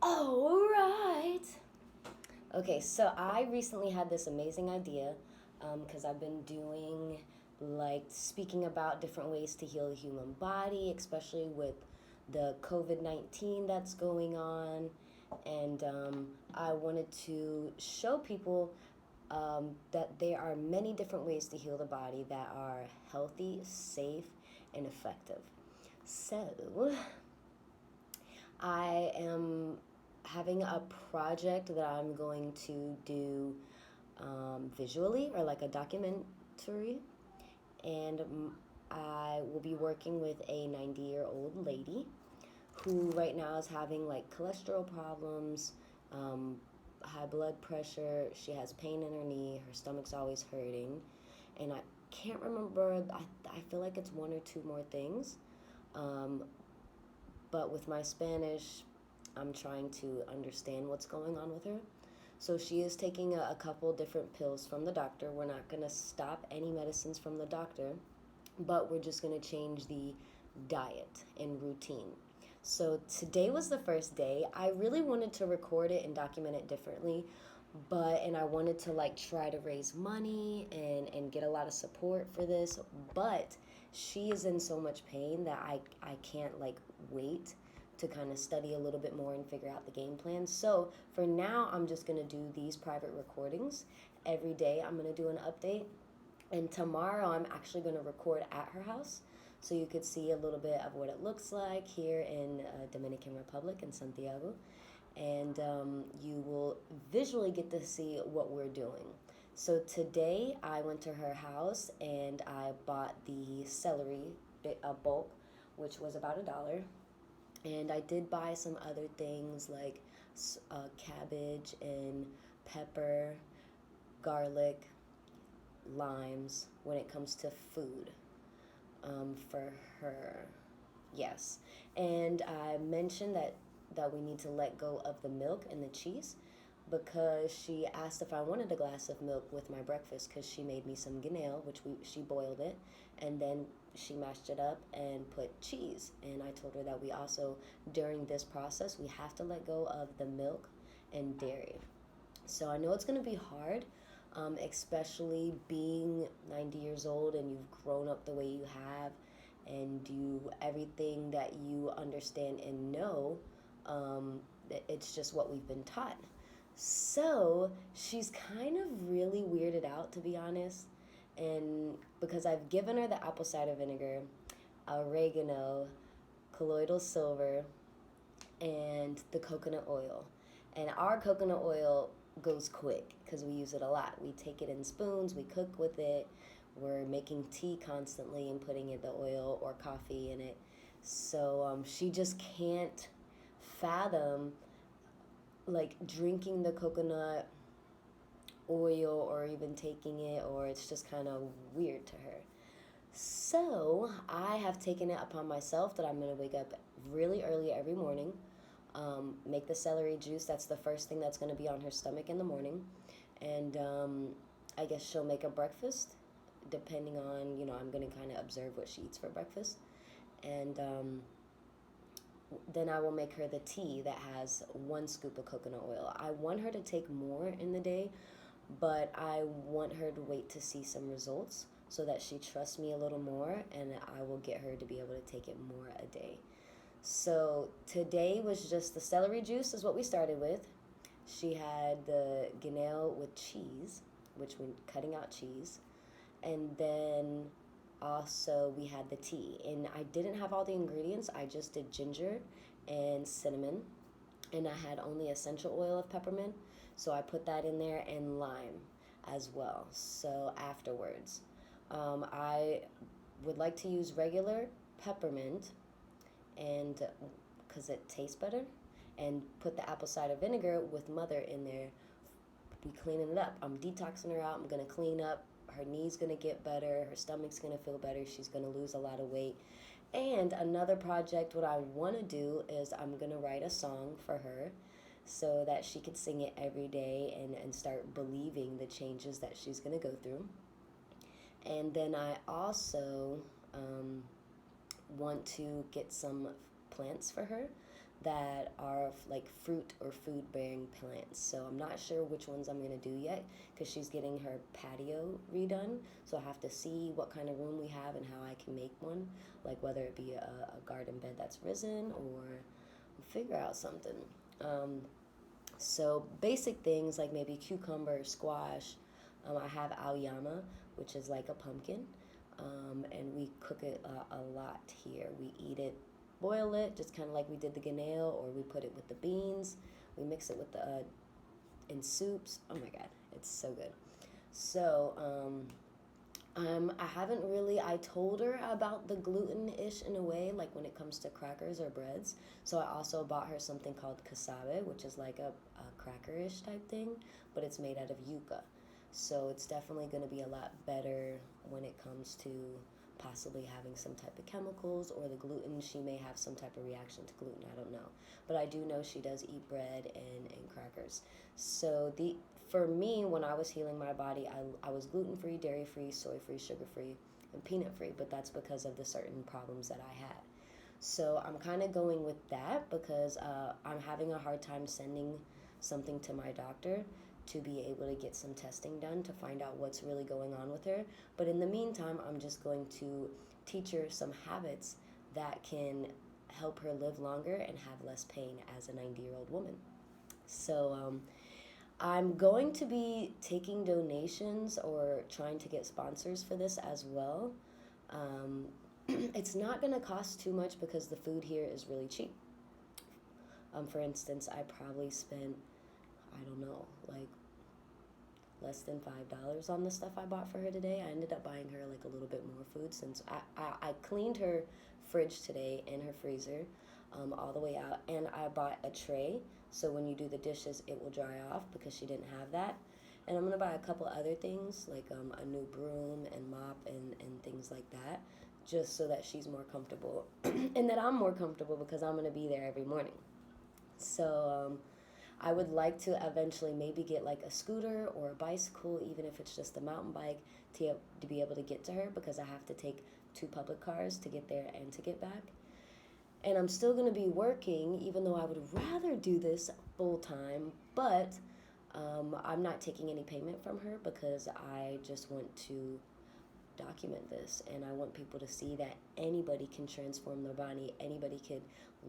All right. Okay, so I recently had this amazing idea because I've been doing like speaking about different ways to heal the human body, especially with the COVID-19 that's going on. And I wanted to show people that there are many different ways to heal the body that are healthy, safe, and effective. So, I am having a project that I'm going to do visually or like a documentary. And I will be working with a 90-year-old lady who right now is having like cholesterol problems, um, high blood pressure. She has pain in her knee. Her stomach's always hurting. And I can't remember, I feel like it's one or two more things. Um, but with my Spanish, I'm trying to understand what's going on with her. So she is taking a couple different pills from the doctor. We're not going to stop any medicines from the doctor, but we're just going to change the diet and routine. So today was the first day. I really wanted to record it and document it differently, and I wanted to like try to raise money and get a lot of support for this, but she is in so much pain that I can't like wait to kind of study a little bit more and figure out the game plan. So for now, I'm just going to do these private recordings. Every day I'm going to do an update, and tomorrow I'm actually going to record at her house so you could see a little bit of what it looks like here in Dominican Republic in Santiago, and you will visually get to see what we're doing. So today I went to her house and I bought the celery bulk, which was about $1. And I did buy some other things like cabbage and pepper, garlic, limes when it comes to food for her. Yes. And I mentioned that we need to let go of the milk and the cheese because she asked if I wanted a glass of milk with my breakfast because she made me some guineo, which she boiled it, and then she mashed it up and put cheese. And I told her that we also, during this process, we have to let go of the milk and dairy. So I know it's going to be hard, especially being 90 years old and you've grown up the way you have, and you everything that you understand and know, it's just what we've been taught. So she's kind of really weirded out, to be honest, and because I've given her the apple cider vinegar, oregano, colloidal silver, and the coconut oil. And our coconut oil goes quick because we use it a lot. We take it in spoons, we cook with it, we're making tea constantly and putting in the oil or coffee in it. So she just can't fathom like drinking the coconut oil or even taking it, or it's just kind of weird to her. So I have taken it upon myself that I'm going to wake up really early every morning, make the celery juice. That's the first thing that's going to be on her stomach in the morning. And I guess she'll make a breakfast, depending on, I'm going to kind of observe what she eats for breakfast. And then I will make her the tea that has 1 scoop of coconut oil. I want her to take more in the day, but I want her to wait to see some results so that she trusts me a little more, and I will get her to be able to take it more a day. So today was just the celery juice is what we started with. She had the guineo with cheese, which we're cutting out cheese. And then also we had the tea. And I didn't have all the ingredients. I just did ginger and cinnamon. And I had only essential oil of peppermint. So I put that in there, and lime as well. So afterwards, I would like to use regular peppermint, and because it tastes better, and put the apple cider vinegar with mother in there. We cleaning it up. I'm detoxing her out. I'm gonna clean up. Her knee's gonna get better. Her stomach's gonna feel better. She's gonna lose a lot of weight. And another project, what I want to do is I'm gonna write a song for her so that she could sing it every day and start believing the changes that she's gonna go through. And then I also want to get some plants for her that are like fruit or food bearing plants. So I'm not sure which ones I'm going to do yet because she's getting her patio redone. So I have to see what kind of room we have and how I can make one, like whether it be a garden bed that's risen or figure out something. Um, so basic things like maybe cucumber, squash. I have aoyama, which is like a pumpkin, and we cook it a lot here. We eat it, boil it, just kind of like we did the guineo, or we put it with the beans. We mix it with the in soups. Oh my god, it's so good. So I haven't really. I told her about the gluten-ish in a way, like when it comes to crackers or breads. So I also bought her something called casabe, which is like a cracker-ish type thing, but it's made out of yuca. So it's definitely going to be a lot better when it comes to possibly having some type of chemicals or the gluten. She may have some type of reaction to gluten. I don't know, but I do know she does eat bread and crackers. So the for me, when I was healing my body, I was gluten free, dairy free, soy free, sugar free, and peanut free, but that's because of the certain problems that I had. So I'm kind of going with that because I'm having a hard time sending something to my doctor to be able to get some testing done to find out what's really going on with her. But in the meantime, I'm just going to teach her some habits that can help her live longer and have less pain as a 90-year-old woman. So I'm going to be taking donations or trying to get sponsors for this as well. Um, it's not going to cost too much because the food here is really cheap. For instance, I probably spent, I don't know, like less than $5 on the stuff I bought for her today. I ended up buying her like a little bit more food since I cleaned her fridge today and her freezer all the way out, and I bought a tray so when you do the dishes it will dry off because she didn't have that. And I'm gonna buy a couple other things like a new broom and mop and things like that, just so that she's more comfortable and that I'm more comfortable because I'm gonna be there every morning. So I would like to eventually maybe get like a scooter or a bicycle, even if it's just a mountain bike, to be able to get to her because I have to take two public cars to get there and to get back. And I'm still going to be working, even though I would rather do this full time, but I'm not taking any payment from her because I just want to document this and I want people to see that anybody can transform their body, anybody could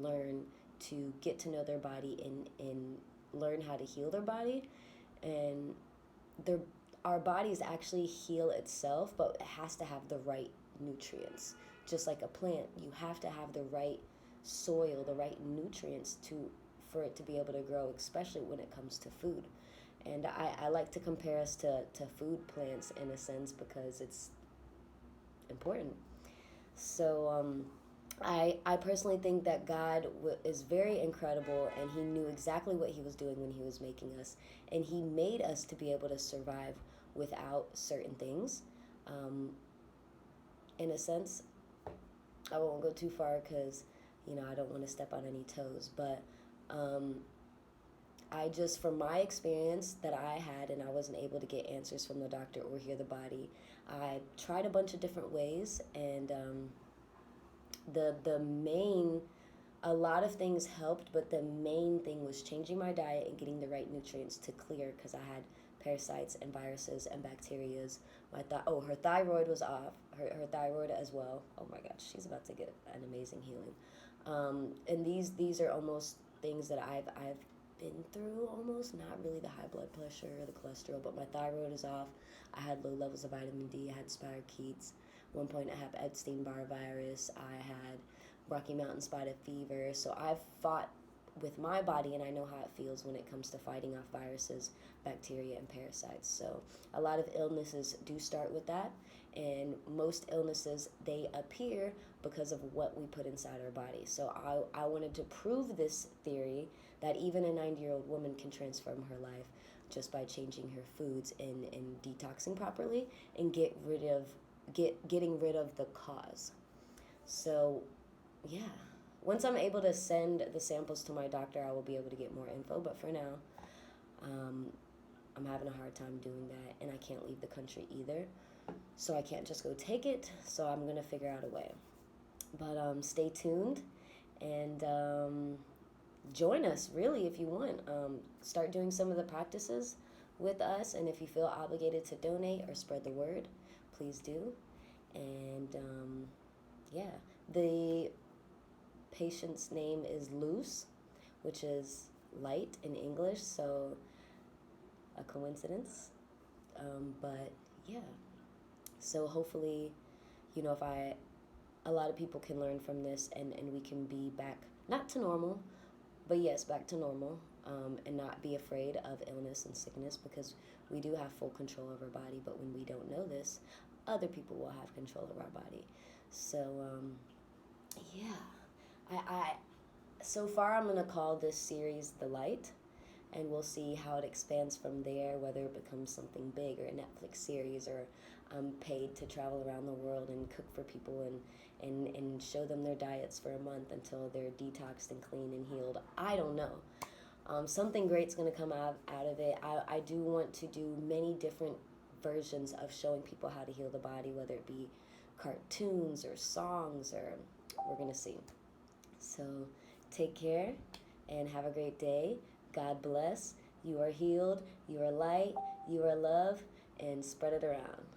learn to get to know their body and learn how to heal their body. And their our bodies actually heal itself, but it has to have the right nutrients. Just like a plant, you have to have the right soil, the right nutrients to for it to be able to grow, especially when it comes to food. And I like to compare us to food plants in a sense because it's important. So I personally think that God is very incredible and he knew exactly what he was doing when he was making us. And he made us to be able to survive without certain things. In a sense, I won't go too far because, I don't want to step on any toes. But I just, from my experience that I had, and I wasn't able to get answers from the doctor or hear the body, I tried a bunch of different ways, and the main, a lot of things helped, but the main thing was changing my diet and getting the right nutrients to clear because I had parasites and viruses and bacterias. Her thyroid was off, her thyroid as well. Oh my gosh, she's about to get an amazing healing. And these are almost things that I've been through almost, not really the high blood pressure or the cholesterol, but my thyroid is off. I had low levels of vitamin D, I had spirochetes. At one point I had Epstein-Barr virus, I had Rocky Mountain spotted fever. So I've fought with my body and I know how it feels when it comes to fighting off viruses, bacteria, and parasites. So a lot of illnesses do start with that, and most illnesses, they appear because of what we put inside our body. So I wanted to prove this theory that even a 90-year-old woman can transform her life just by changing her foods and detoxing properly and getting rid of the cause. So yeah, once I'm able to send the samples to my doctor, I will be able to get more info. But for now, I'm having a hard time doing that, and I can't leave the country either. So I can't just go take it. So I'm going to figure out a way. But stay tuned. And join us, really, if you want. Start doing some of the practices with us, and if you feel obligated to donate or spread the word, please do. And yeah, the patient's name is Luz, which is light in English, so a coincidence. But yeah, so hopefully, if a lot of people can learn from this, and we can be back, not to normal, but yes, back to normal, and not be afraid of illness and sickness, because we do have full control of our body, but when we don't know this, other people will have control of our body. So, yeah, I so far I'm gonna call this series The Light, and we'll see how it expands from there, whether it becomes something big or a Netflix series, or I'm paid to travel around the world and cook for people and show them their diets for a month until they're detoxed and clean and healed. I don't know. Something great's going to come out of it. I do want to do many different versions of showing people how to heal the body, whether it be cartoons or songs, or we're going to see. So take care and have a great day. God bless. You are healed. You are light. You are love. And spread it around.